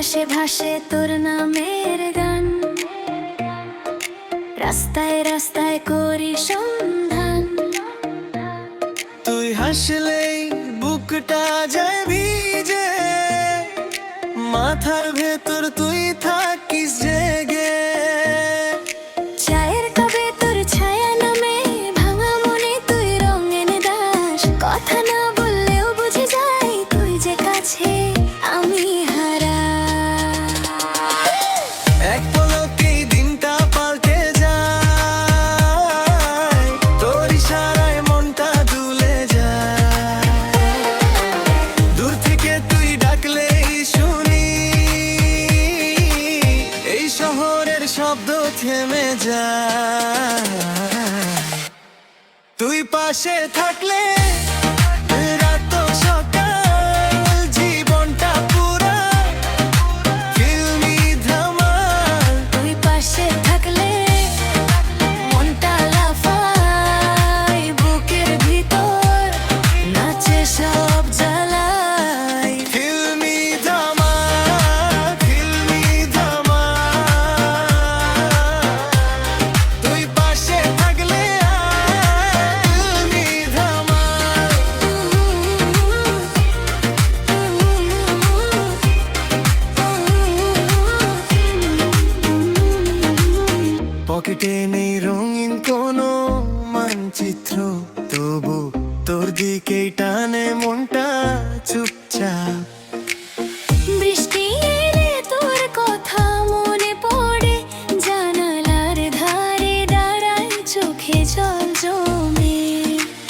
বাতাসে ভাসে তোর নামের গান, রাস্তায় রাস্তায় করি সন্ধান। তুই হাসলেই বুকটা যায় ভিজে, মাথার ভেতর তুই থাকিস জেগে। চায়ের কাপে তোর ছায়া নামে ভাঙা মনে তুই রঙিন দাস, কথা না বললেও বুঝে যাই তুই যে কাছে আমি হারা। এক পলকেই দিনটা পাল্টে যায়, তোর ইশারায় মনটা দুলে যায়। দূর থেকে তুই ডাকলেই শুনি, এই শহরের শব্দ থেমে যায়। তুই পাশে থাকলে রাত সকাল, জীবনটা পুরা ফিল্মি ধামাল। তুই পাশে থাকলে মনটা লাফায়, বুকের ভিতর নাচে সব জ্বালাই। ফিল্মি ধামাল, ফিল্মি ধামাল। তুই পাশে থাকলে ফিল্মি ধামাল। পকেটে নেই রঙিন কোনো মানচিত্র, তবু তোর দিকেই টানে মনটা চুপচাপ। বৃষ্টি এলে তোর কথা মনে পড়ে, জানালার ধারে দাঁড়ায় চোখে জল জমে।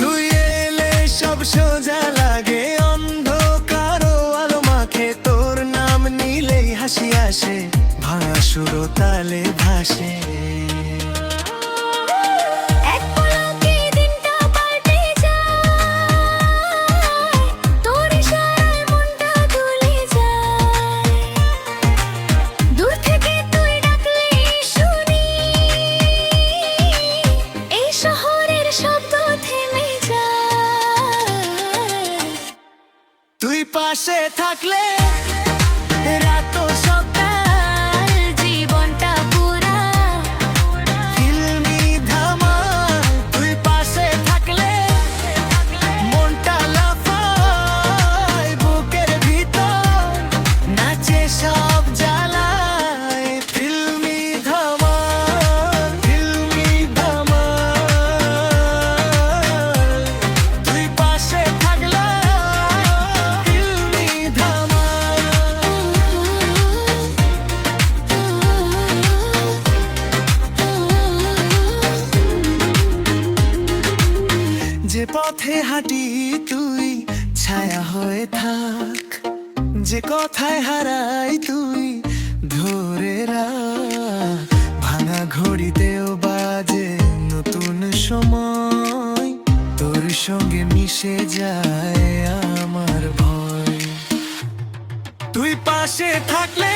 তুই এলে সব সোজা লাগে, অন্ধকার আলো মাখে, তোর নাম নিলেই হাসি আসে, ভাঙা সুরো তালে ভাসে। এক পলকে দিনটা পাল্টে যায়, তোর ইশারায় মনটা দুলে যায়। দূর থেকে তুই ডাকলেই শুনি, এই শহরের শব্দ থেমে যায়। তুই পাশে থাকলে রাত সকাল, জীবনটা পুরা ফিল্মি ধামাল। তুই পাশে থাকলে মনটা লাফায়, বুকের ভিতর নাচে সব জ্বালায়। ফিল্মি ধামাল, ফিল্মি ধামাল। তুই পাশে থাকলে ফিল্মি ধামাল। যে পথে হাঁটি তুই ছায়া হয়ে থাক, যে কথায় হারাই তুই ধরে রাখ। ভাঙা ঘড়িতেও বাজে নতুন সময়, তোর সঙ্গে মিশে যায় আমার ভয়। তুই পাশে থাকলে